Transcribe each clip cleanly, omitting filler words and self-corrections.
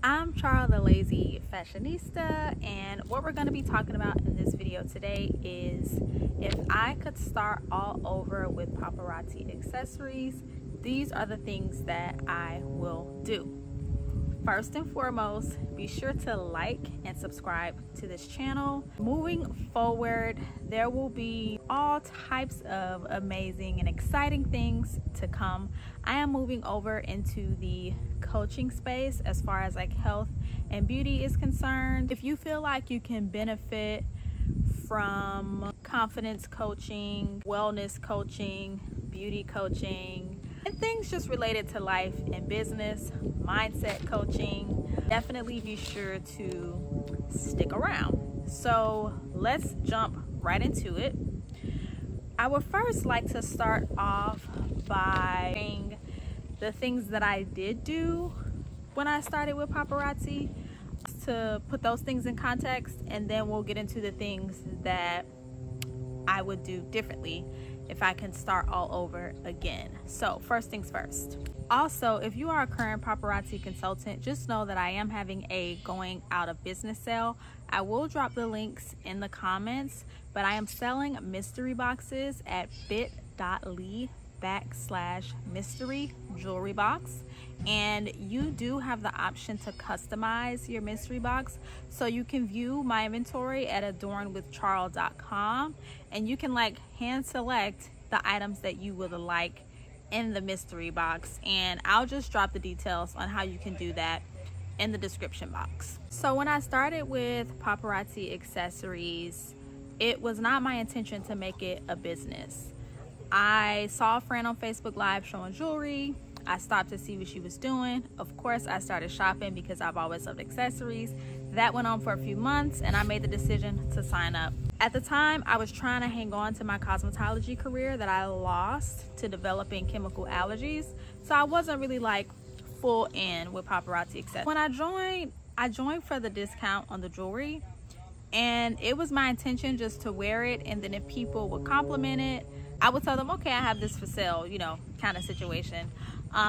I'm Charles the Lazy Fashionista, and what we're going to be talking about in this video today is if I could start all over with paparazzi accessories, these are the things that I will do. First and foremost, be sure to like and subscribe to this channel. Moving forward, there will be all types of amazing and exciting things to come. I am moving over into the coaching space as far as like health and beauty is concerned. If you feel like you can benefit from confidence coaching, wellness coaching, beauty coaching, and things just related to life and business, mindset coaching, definitely be sure to stick around. So let's jump right into it. I would first like to start off by saying the things that I did do when I started with paparazzi, to put those things in context, and then we'll get into the things that I would do differently if I can start all over again. So first things first. Also, if you are a current paparazzi consultant, just know that I am having a going out of business sale. I will drop the links in the comments, but I am selling mystery boxes at bit.ly/mystery jewelry box, and you do have the option to customize your mystery box, so you can view my inventory at adornwithcharles.com, and you can like hand select the items that you would like in the mystery box, and I'll just drop the details on how you can do that in the description box. So when I started with paparazzi accessories, it was not my intention to make it a business. I saw a friend on Facebook Live showing jewelry. I stopped to see what she was doing. Of course, I started shopping because I've always loved accessories. That went on for a few months, and I made the decision to sign up. At the time, I was trying to hang on to my cosmetology career that I lost to developing chemical allergies, so I wasn't really like full in with paparazzi accessories. When I joined for the discount on the jewelry, and it was my intention just to wear it, and then if people would compliment it, I would tell them, okay, I have this for sale, you know, kind of situation.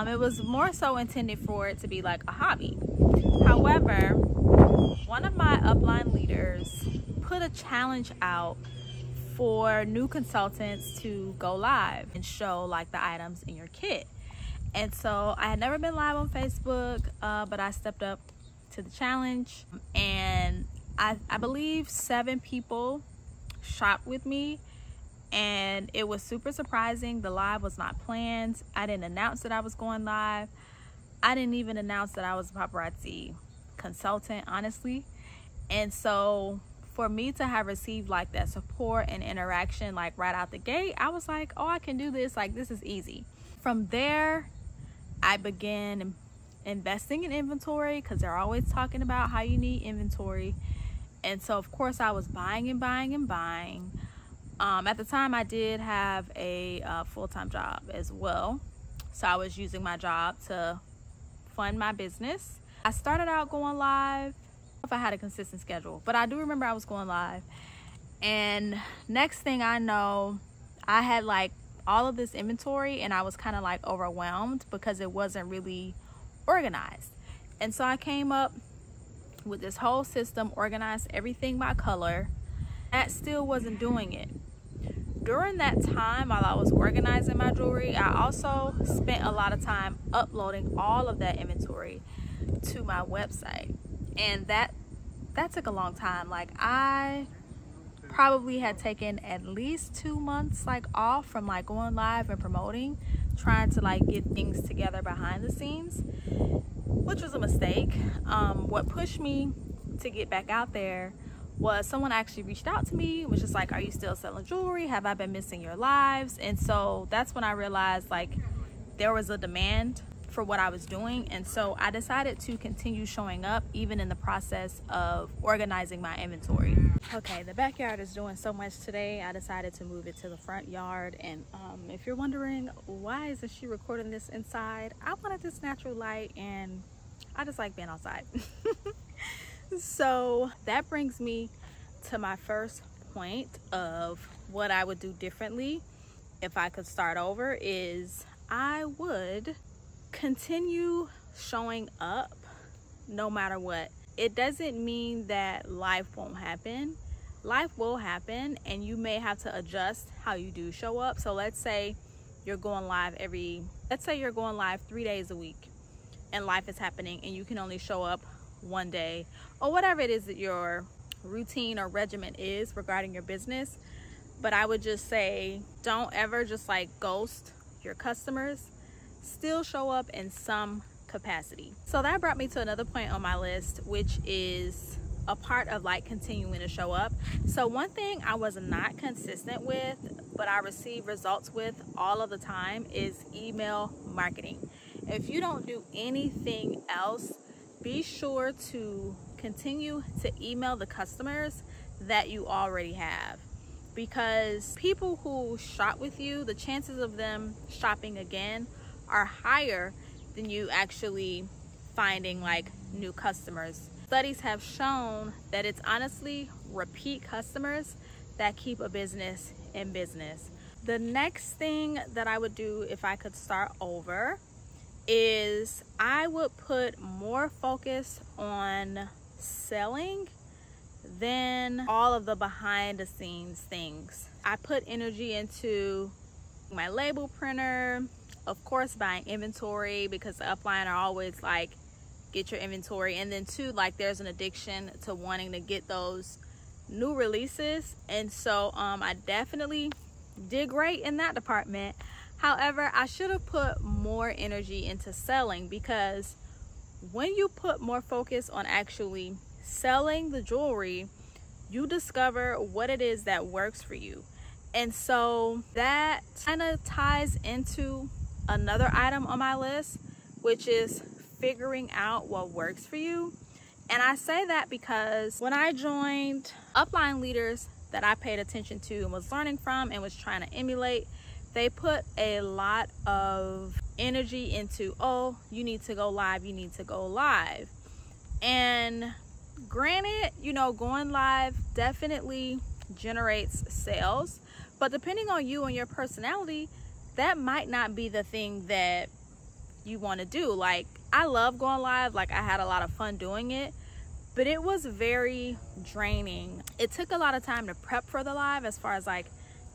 It was more so intended for it to be like a hobby. However, one of my upline leaders put a challenge out for new consultants to go live and show like the items in your kit. And so I had never been live on Facebook, but I stepped up to the challenge, and I believe 7 people shopped with me. And it was super surprising. The live was not planned. I didn't announce that I was going live. I didn't even announce that I was a paparazzi consultant, honestly. And so for me to have received like that support and interaction like right out the gate, I was like, oh, I can do this. Like, this is easy. From there, I began investing in inventory, because they're always talking about how you need inventory. And so of course I was buying and buying and buying. At the time, I did have a full-time job as well, so I was using my job to fund my business. I started out going live. I don't know if I had a consistent schedule, but I do remember I was going live, and next thing I know, I had like all of this inventory, and I was kind of like overwhelmed because it wasn't really organized. And so I came up with this whole system, organized everything by color. That still wasn't doing it. During that time, while I was organizing my jewelry, I also spent a lot of time uploading all of that inventory to my website, and that took a long time. Like, I probably had taken at least 2 months like off from like going live and promoting, trying to like get things together behind the scenes, which was a mistake. What pushed me to get back out there was someone actually reached out to me, was just like, are you still selling jewelry? Have I been missing your lives? And so that's when I realized like there was a demand for what I was doing. And so I decided to continue showing up even in the process of organizing my inventory. Okay, the backyard is doing so much today, I decided to move it to the front yard. And if you're wondering why isn't she recording this inside, I wanted this natural light, and I just like being outside. So that brings me to my first point of what I would do differently if I could start over. Is I would continue showing up no matter what. It doesn't mean that life won't happen. Life will happen, and you may have to adjust how you do show up. So let's say you're going live 3 days a week, and life is happening, and you can only show up one day, or whatever it is that your routine or regimen is regarding your business. But I would just say, don't ever just like ghost your customers. Still show up in some capacity. So that brought me to another point on my list, which is a part of like continuing to show up. So one thing I was not consistent with, but I receive results with all of the time, is email marketing. If you don't do anything else, be sure to continue to email the customers that you already have, because people who shop with you, the chances of them shopping again are higher than you actually finding like new customers. Studies have shown that it's honestly repeat customers that keep a business in business. The next thing that I would do if I could start over is I would put more focus on selling than all of the behind the scenes things. I put energy into my label printer, of course buying inventory, because the upline are always like, get your inventory. And then too, like there's an addiction to wanting to get those new releases, and so I definitely did great in that department. However, I should have put more energy into selling, because when you put more focus on actually selling the jewelry, you discover what it is that works for you. And so that kind of ties into another item on my list, which is figuring out what works for you. And I say that because when I joined upline leaders that I paid attention to and was learning from and was trying to emulate, they put a lot of energy into, oh, you need to go live, you need to go live. And granted, you know, going live definitely generates sales, but depending on you and your personality, that might not be the thing that you want to do. Like, I love going live, like I had a lot of fun doing it, but it was very draining. It took a lot of time to prep for the live, as far as like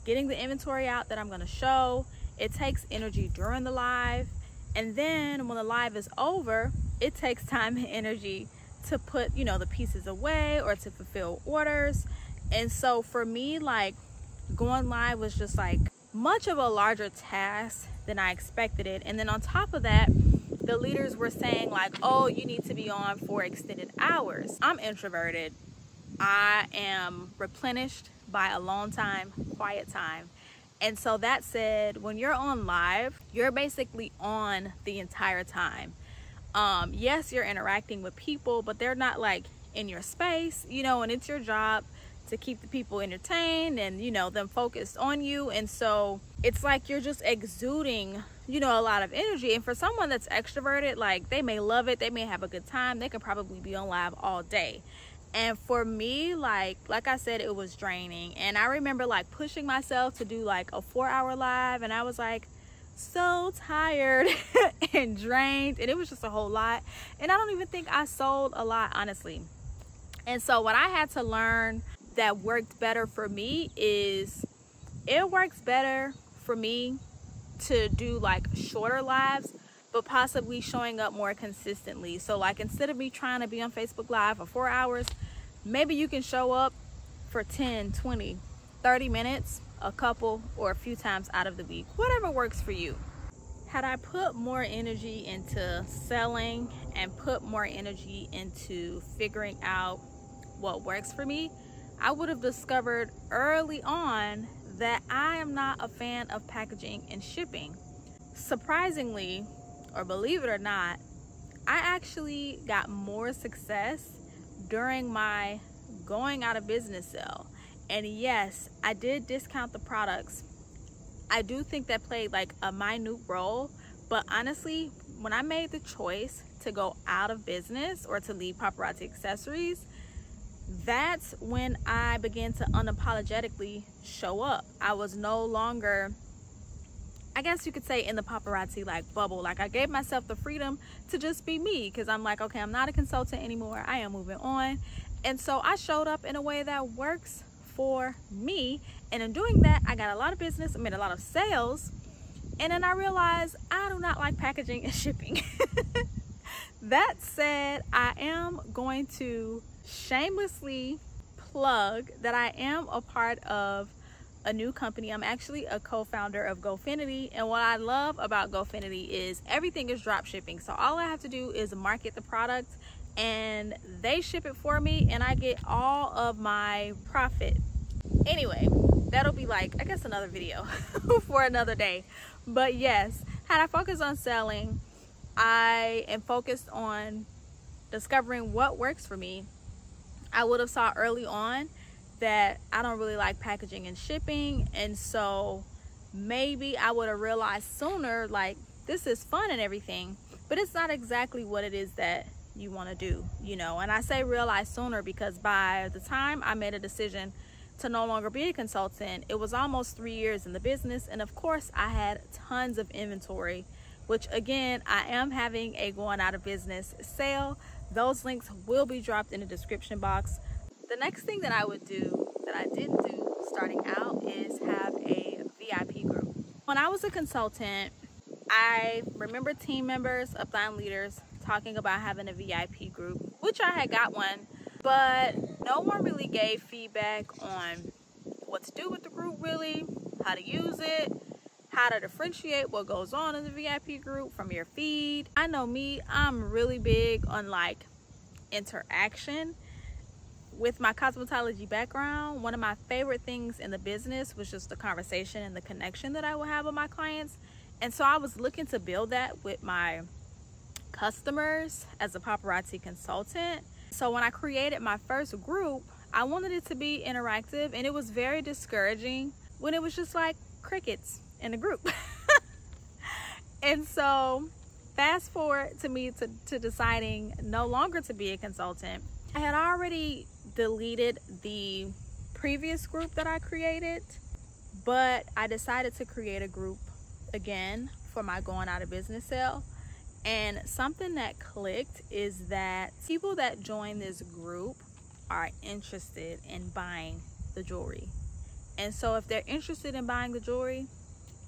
getting the inventory out that I'm going to show. It takes energy during the live, and then when the live is over, it takes time and energy to put, you know, the pieces away or to fulfill orders. And so for me, like, going live was just like much of a larger task than I expected it. And then on top of that, the leaders were saying like, oh, you need to be on for extended hours. I'm introverted. I am replenished by alone time, quiet time. And so that said, when you're on live, you're basically on the entire time. Yes, you're interacting with people, but they're not like in your space, you know, and it's your job to keep the people entertained and, you know, them focused on you. And so it's like you're just exuding, you know, a lot of energy. And for someone that's extroverted, like, they may love it, they may have a good time, they could probably be on live all day. And for me, like I said, it was draining. And I remember like pushing myself to do like a 4-hour live, and I was like so tired and drained, and it was just a whole lot. And I don't even think I sold a lot, honestly. And so what I had to learn that worked better for me is, it works better for me to do like shorter lives, but possibly showing up more consistently. So like, instead of me trying to be on Facebook Live for 4 hours, maybe you can show up for 10, 20, 30 minutes, a couple or a few times out of the week, whatever works for you. Had I put more energy into selling and put more energy into figuring out what works for me, I would have discovered early on that I am not a fan of packaging and shipping. Surprisingly, or believe it or not, I actually got more success during my going out of business sale. And yes, I did discount the products. I do think that played like a minute role, but honestly, when I made the choice to go out of business or to leave Paparazzi Accessories, that's when I began to unapologetically show up. I was no longer I guess you could say, in the paparazzi like bubble. Like I gave myself the freedom to just be me, because I'm like, okay, I'm not a consultant anymore. I am moving on. And so I showed up in a way that works for me. And in doing that, I got a lot of business. I made a lot of sales. And then I realized I do not like packaging and shipping. That said, I am going to shamelessly plug that I am a part of a new company. I'm actually a co-founder of GoFinity, and what I love about GoFinity is everything is drop shipping. So all I have to do is market the product and they ship it for me, and I get all of my profit. Anyway, that'll be like, I guess, another video for another day. But yes, had I focused on selling, I am focused on discovering what works for me. I would have saw early on that I don't really like packaging and shipping, and so maybe I would have realized sooner, like, this is fun and everything, but it's not exactly what it is that you want to do, you know. And I say realize sooner because by the time I made a decision to no longer be a consultant, it was almost 3 years in the business, and of course I had tons of inventory, which again, I am having a going out of business sale. Those links will be dropped in the description box. The next thing that I would do, that I didn't do starting out, is have a VIP group. When I was a consultant, I remember team members, upline leaders talking about having a VIP group, which I had got one, but no one really gave feedback on what to do with the group really, how to use it, how to differentiate what goes on in the VIP group from your feed. I know me, I'm really big on like interaction. With my cosmetology background, one of my favorite things in the business was just the conversation and the connection that I would have with my clients. And so I was looking to build that with my customers as a paparazzi consultant. So when I created my first group, I wanted it to be interactive, and it was very discouraging when it was just like crickets in a group. And so fast forward to me to deciding no longer to be a consultant. I had already deleted the previous group that I created, but I decided to create a group again for my going out of business sale. And something that clicked is that people that join this group are interested in buying the jewelry. And so if they're interested in buying the jewelry,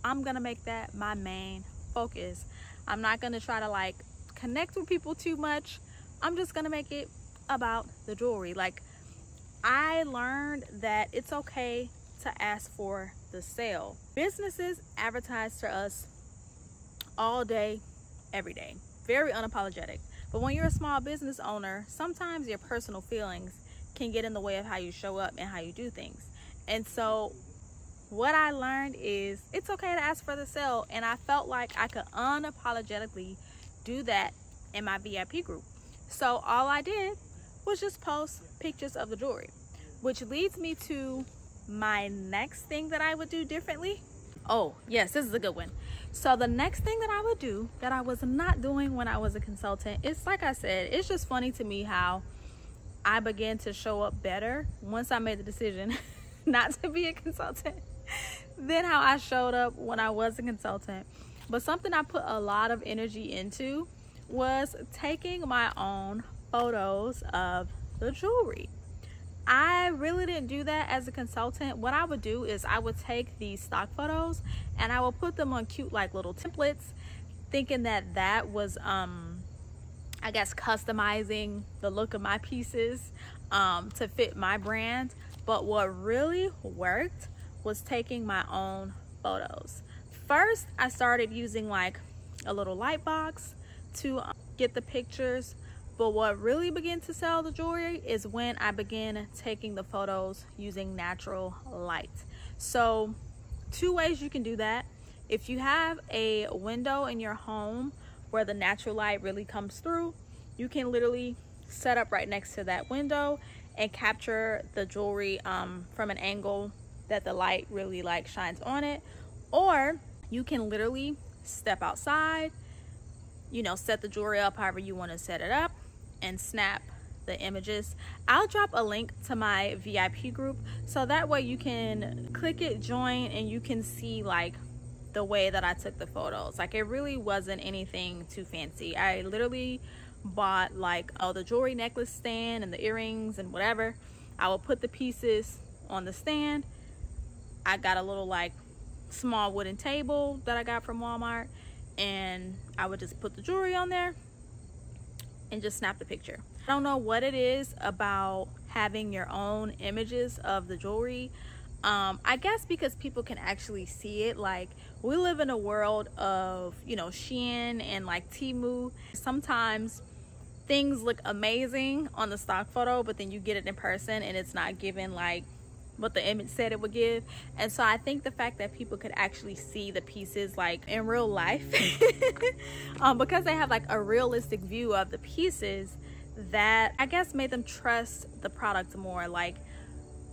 I'm gonna make that my main focus. I'm not gonna try to like connect with people too much. I'm just gonna make it about the jewelry. Like, I learned that it's okay to ask for the sale. Businesses advertise to us all day, every day, very unapologetic. But when you're a small business owner, sometimes your personal feelings can get in the way of how you show up and how you do things. And so what I learned is it's okay to ask for the sale, and I felt like I could unapologetically do that in my VIP group. So all I did was just post pictures of the jewelry, which leads me to my next thing that I would do differently. Oh yes, this is a good one. So the next thing that I would do that I was not doing when I was a consultant, it's like I said, it's just funny to me how I began to show up better once I made the decision not to be a consultant than how I showed up when I was a consultant. But something I put a lot of energy into was taking my own photos of the jewelry. I really didn't do that as a consultant. What I would do is I would take these stock photos and I would put them on cute like little templates, thinking that that was I guess customizing the look of my pieces to fit my brand. But what really worked was taking my own photos. First, I started using like a little light box to get the pictures. But what really began to sell the jewelry is when I began taking the photos using natural light. So 2 ways you can do that. If you have a window in your home where the natural light really comes through, you can literally set up right next to that window and capture the jewelry from an angle that the light really like shines on it. Or you can literally step outside, you know, set the jewelry up however you want to set it up, and snap the images. I'll drop a link to my VIP group so that way you can click it, join, and you can see like the way that I took the photos. Like, it really wasn't anything too fancy. I literally bought like the jewelry necklace stand and the earrings and whatever. I will put the pieces on the stand. I got a little like small wooden table that I got from Walmart, and I would just put the jewelry on there and just snap the picture. I don't know what it is about having your own images of the jewelry. I guess because people can actually see it. Like, we live in a world of, you know, Shein and like Temu. Sometimes things look amazing on the stock photo, but then you get it in person and it's not given like what the image said it would give. And so I think the fact that people could actually see the pieces like in real life because they have like a realistic view of the pieces, that I guess made them trust the product more. Like,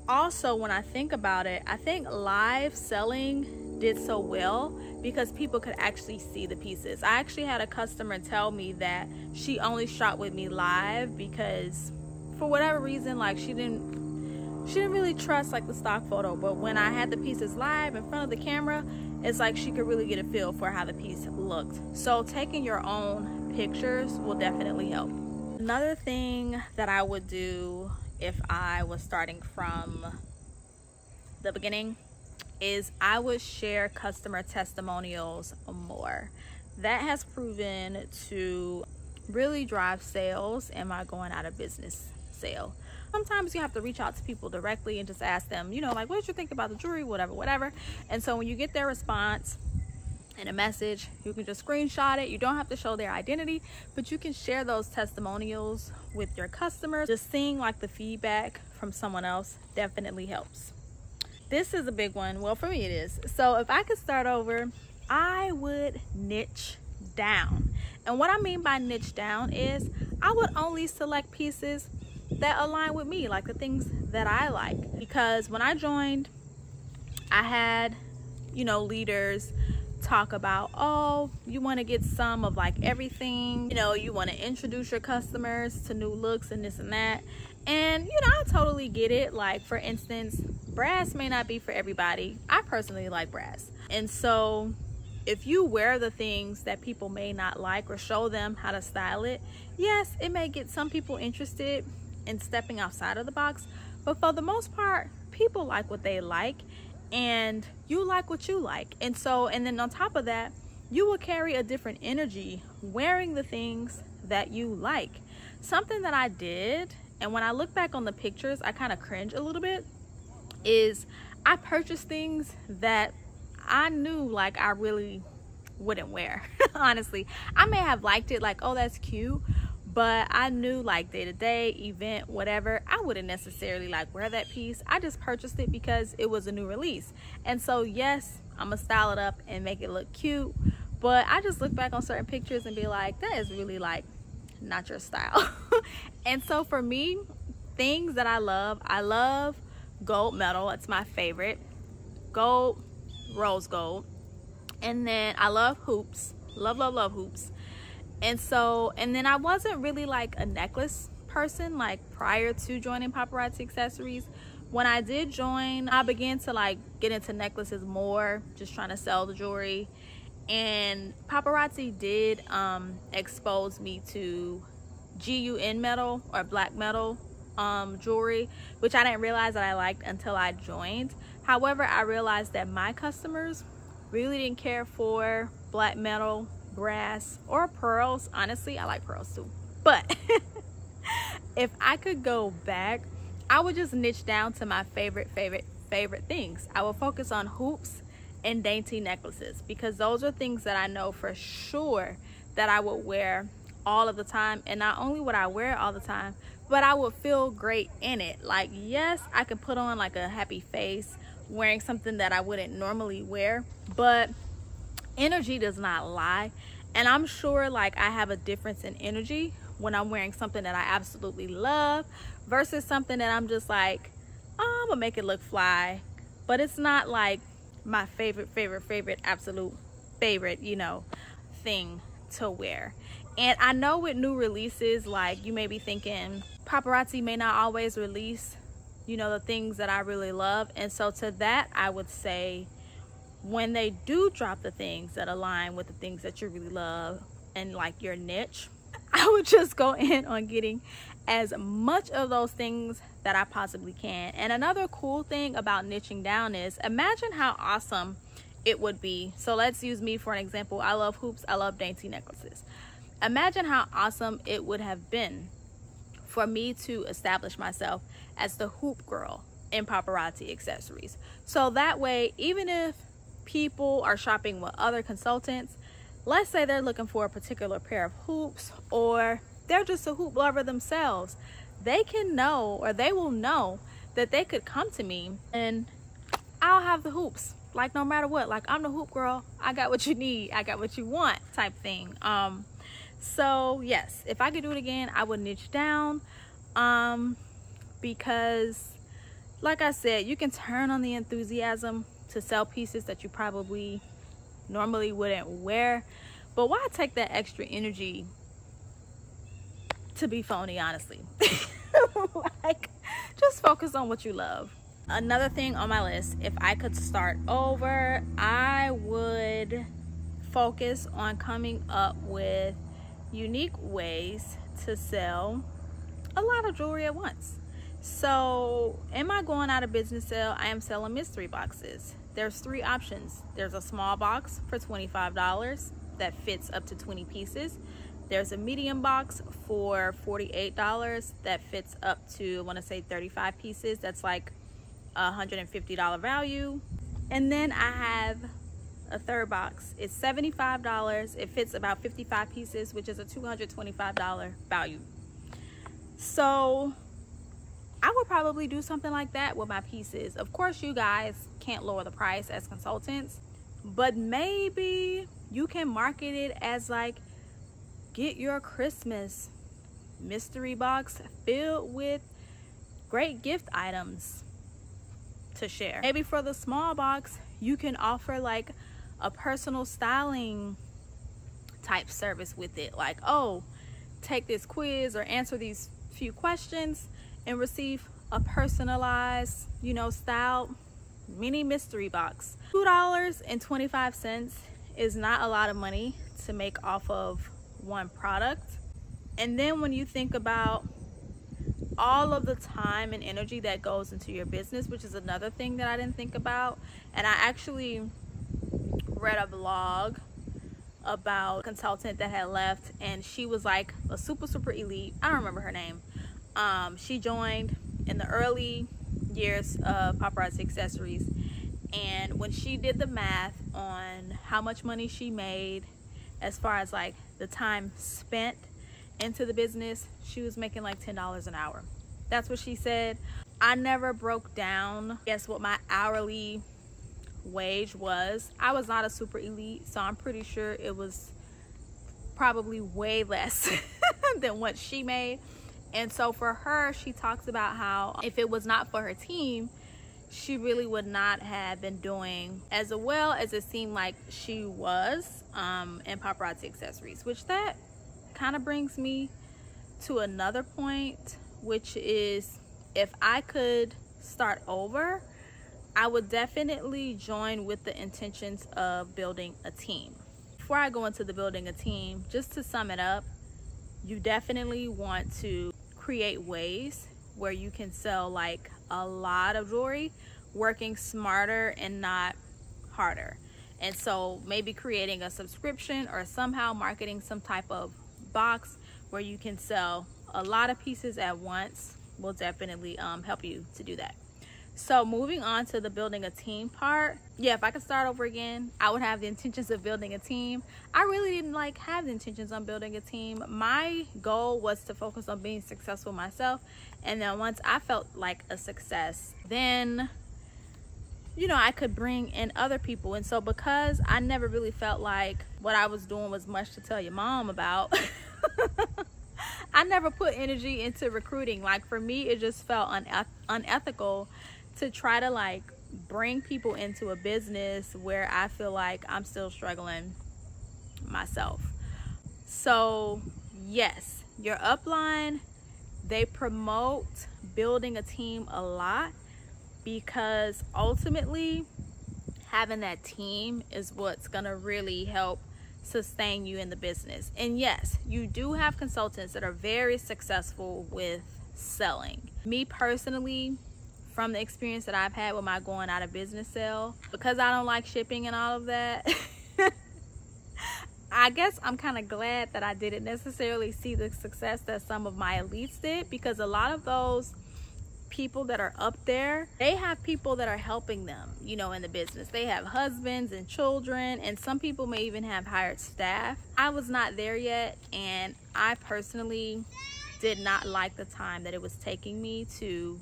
also when I think about it, I think live selling did so well because people could actually see the pieces. I actually had a customer tell me that she only shot with me live because for whatever reason, like, she didn't really trust like the stock photo, but when I had the pieces live in front of the camera, it's like she could really get a feel for how the piece looked. So taking your own pictures will definitely help. Another thing that I would do if I was starting from the beginning is I would share customer testimonials more. That has proven to really drive sales in my going out of business sale. Sometimes you have to reach out to people directly and just ask them, you know, like, what did you think about the jewelry, whatever. And so when you get their response in a message, you can just screenshot it. You don't have to show their identity, but you can share those testimonials with your customers. Just seeing like the feedback from someone else definitely helps. This is a big one. Well, for me it is. So if I could start over, I would niche down. And what I mean by niche down is I would only select pieces that align with me, like the things that I like. Because when I joined, I had, you know, leaders talk about, oh, you want to get some of like everything, you know, you want to introduce your customers to new looks and this and that. And you know, I totally get it. Like, for instance, brass may not be for everybody. I personally like brass, and so if you wear the things that people may not like or show them how to style it, yes, it may get some people interested in stepping outside of the box, but for the most part, people like what they like and you like what you like. And so, and then on top of that, you will carry a different energy wearing the things that you like. Something that I did, and when I look back on the pictures, I kind of cringe a little bit, is I purchased things that I knew like I really wouldn't wear. Honestly, I may have liked it, like, oh, that's cute, but I knew like day-to-day event, whatever, I wouldn't necessarily like wear that piece. I just purchased it because it was a new release. And so yes, I'm gonna style it up and make it look cute, but I just look back on certain pictures and be like, that is really like not your style. And so for me, things that I love gold medal. It's my favorite. Gold, rose gold. And then I love hoops. Love hoops. And so, and then I wasn't really like a necklace person like prior to joining Paparazzi Accessories. When I did join, I began to like get into necklaces more, just trying to sell the jewelry. And Paparazzi did expose me to GUN metal or black metal jewelry, which I didn't realize that I liked until I joined. However, I realized that my customers really didn't care for black metal, brass, or pearls. Honestly, I like pearls too, but if I could go back, I would just niche down to my favorite things. I will focus on hoops and dainty necklaces because those are things that I know for sure that I would wear all of the time. And not only would I wear it all the time, but I would feel great in it. Like, yes, I could put on like a happy face wearing something that I wouldn't normally wear, but energy does not lie. And I'm sure like I have a difference in energy when I'm wearing something that I absolutely love versus something that I'm just like, oh, I'm gonna make it look fly, but it's not like my favorite absolute favorite, you know, thing to wear. And I know with new releases, like, you may be thinking Paparazzi may not always release, you know, the things that I really love. And so to that, I would say when they do drop the things that align with the things that you really love and like your niche, I would just go in on getting as much of those things that I possibly can. And another cool thing about niching down is, imagine how awesome it would be. So let's use me for an example. I love hoops, I love dainty necklaces. Imagine how awesome it would have been for me to establish myself as the hoop girl in Paparazzi accessories. So that way, even if people are shopping with other consultants, let's say they're looking for a particular pair of hoops, or they're just a hoop lover themselves, they can know, or they will know, that they could come to me and I'll have the hoops. Like, no matter what, like, I'm the hoop girl, I got what you need, I got what you want type thing. So yes, if I could do it again, I would niche down, because like I said, you can turn on the enthusiasm to sell pieces that you probably normally wouldn't wear, but why take that extra energy to be phony, honestly? Like, just focus on what you love. Another thing on my list, if I could start over, I would focus on coming up with unique ways to sell a lot of jewelry at once. So in my going out of business sale, I am selling mystery boxes. There's 3 options. There's a small box for $25 that fits up to 20 pieces. There's a medium box for $48 that fits up to, I want to say, 35 pieces. That's like $150 value. And then I have a third box. It's $75. It fits about 55 pieces, which is a $225 value. So I would probably do something like that with my pieces. Of course, you guys can't lower the price as consultants, but maybe you can market it as like, get your Christmas mystery box filled with great gift items to share. Maybe for the small box, you can offer like a personal styling type service with it. Like, oh, take this quiz or answer these few questions and receive a personalized, you know, styled mini mystery box. $2.25 is not a lot of money to make off of one product. And then when you think about all of the time and energy that goes into your business, which is another thing that I didn't think about, and I actually read a blog about a consultant that had left, and she was like a super elite, I don't remember her name. She joined in the early years of Paparazzi accessories, and when she did the math on how much money she made as far as like the time spent into the business, she was making like $10 an hour. That's what she said. I never broke down, guess what my hourly wage was. I was not a super elite, so I'm pretty sure it was probably way less than what she made. And so for her, she talks about how if it was not for her team, she really would not have been doing as well as it seemed like she was in Paparazzi accessories, which that kind of brings me to another point, which is, if I could start over, I would definitely join with the intentions of building a team. Before I go into the building a team, just to sum it up, you definitely want to create ways where you can sell like a lot of jewelry, working smarter and not harder. And so maybe creating a subscription or somehow marketing some type of box where you can sell a lot of pieces at once will definitely help you to do that. So moving on to the building a team part, yeah, if I could start over again, I would have the intentions of building a team. I really didn't like have the intentions on building a team. My goal was to focus on being successful myself, and then once I felt like a success, then, you know, I could bring in other people. And so because I never really felt like what I was doing was much to tell your mom about, I never put energy into recruiting. Like, for me, it just felt unethical to try to like bring people into a business where I feel like I'm still struggling myself. So yes, your upline, they promote building a team a lot, because ultimately having that team is what's gonna really help sustain you in the business. And yes, you do have consultants that are very successful with selling. Me personally, from the experience that I've had with my going out of business sale, because I don't like shipping and all of that, I guess I'm kind of glad that I didn't necessarily see the success that some of my elites did, because a lot of those people that are up there, they have people that are helping them, you know, in the business. They have husbands and children, and some people may even have hired staff. I was not there yet, and I personally did not like the time that it was taking me to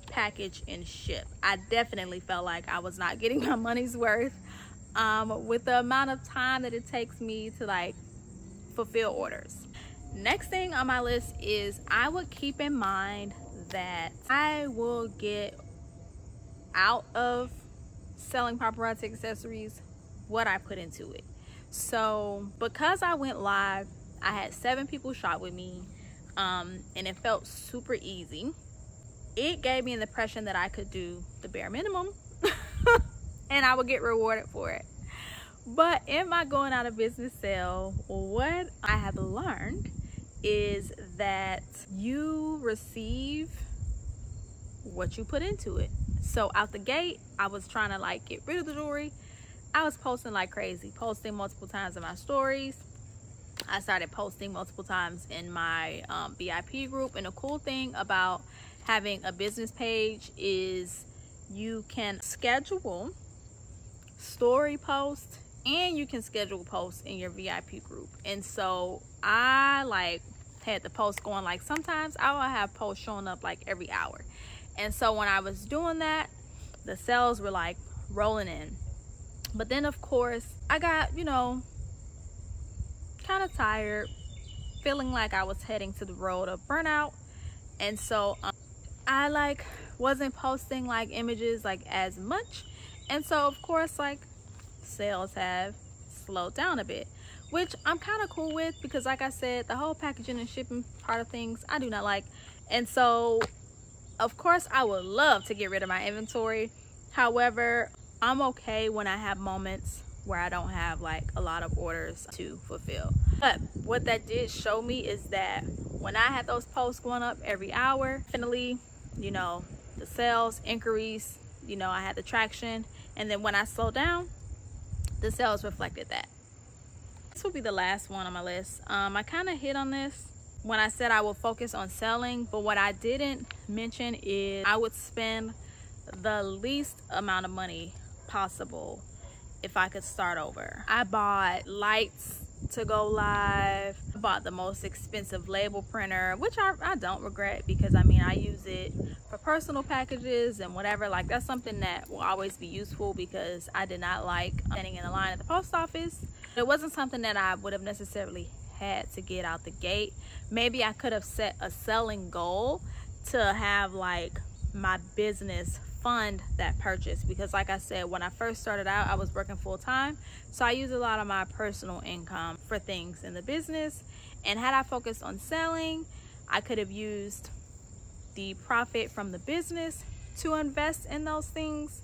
package and ship. I definitely felt like I was not getting my money's worth with the amount of time that it takes me to like fulfill orders. Next thing on my list is I would keep in mind that I will get out of selling paparazzi accessories what I put into it. So because I went live, I had 7 people shop with me, and it felt super easy. It gave me the impression that I could do the bare minimum and I would get rewarded for it. But in my going out of business sale, what I have learned is that you receive what you put into it. So out the gate, I was trying to like get rid of the jewelry. I was posting like crazy, posting multiple times in my stories. I started posting multiple times in my VIP group. And the cool thing about having a business page is you can schedule story posts and you can schedule posts in your VIP group. And so I like had the posts going, like sometimes I will have posts showing up like every hour. And so when I was doing that, the sales were like rolling in. But then of course I got, you know, kind of tired, feeling like I was heading to the road of burnout. And so I like wasn't posting like images like as much. And so of course like sales have slowed down a bit, which I'm kind of cool with, because like I said, the whole packaging and shipping part of things I do not like. And so of course I would love to get rid of my inventory. However, I'm okay when I have moments where I don't have like a lot of orders to fulfill. But what that did show me is that when I had those posts going up every hour, definitely, you know, the sales inquiries, you know, I had the traction. And then when I slowed down, the sales reflected that. This will be the last one on my list. I kind of hit on this when I said I would focus on selling, but what I didn't mention is I would spend the least amount of money possible if I could start over. I bought lights to go live. I bought the most expensive label printer, which I don't regret, because I mean I use it for personal packages and whatever. Like that's something that will always be useful, because I did not like standing in a line at the post office. It wasn't something that I would have necessarily had to get out the gate. Maybe I could have set a selling goal to have like my business fund that purchase, because like I said, when I first started out, I was working full-time, so I used a lot of my personal income for things in the business. And had I focused on selling, I could have used the profit from the business to invest in those things,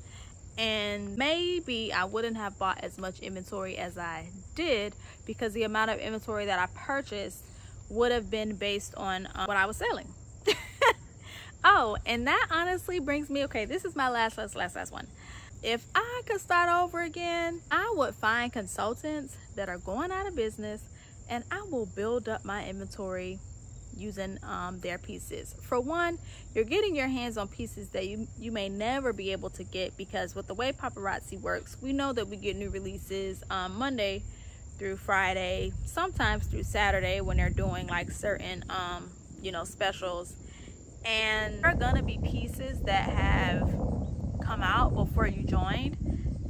and maybe I wouldn't have bought as much inventory as I did, because the amount of inventory that I purchased would have been based on what I was selling. Oh, and that honestly brings me, okay, this is my last one. If I could start over again, I would find consultants that are going out of business, and I will build up my inventory using their pieces. For one, you're getting your hands on pieces that you may never be able to get, because with the way Paparazzi works, we know that we get new releases Monday through Friday, sometimes through Saturday when they're doing like certain you know, specials. And there are gonna be pieces that have come out before you joined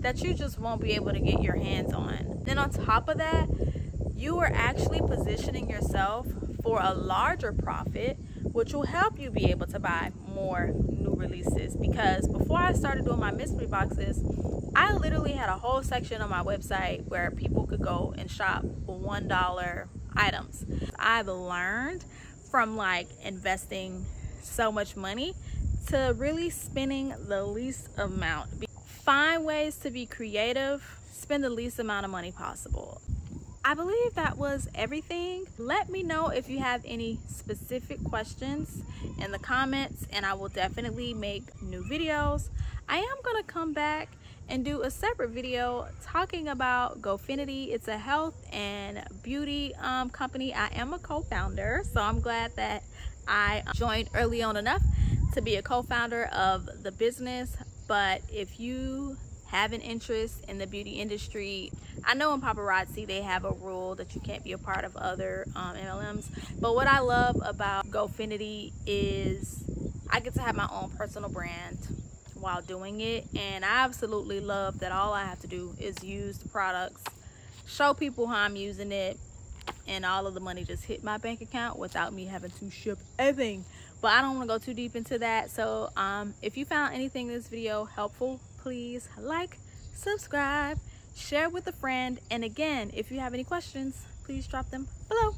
that you just won't be able to get your hands on. Then on top of that, you are actually positioning yourself for a larger profit, which will help you be able to buy more new releases. Because before I started doing my mystery boxes, I literally had a whole section on my website where people could go and shop for $1 items. I've learned from like investing so much money to really spending the least amount. Find ways to be creative, spend the least amount of money possible. I believe that was everything. Let me know if you have any specific questions in the comments, and I will definitely make new videos. I am gonna come back and do a separate video talking about GoFinity. It's a health and beauty company. I am a co-founder, so I'm glad that I joined early on enough to be a co-founder of the business. But if you have an interest in the beauty industry, I know in Paparazzi they have a rule that you can't be a part of other MLMs, but what I love about GoFinity is I get to have my own personal brand while doing it, and I absolutely love that all I have to do is use the products, show people how I'm using it, and all of the money just hit my bank account without me having to ship anything. But I don't want to go too deep into that. So if you found anything in this video helpful, please like, subscribe, share with a friend, and again, if you have any questions, please drop them below.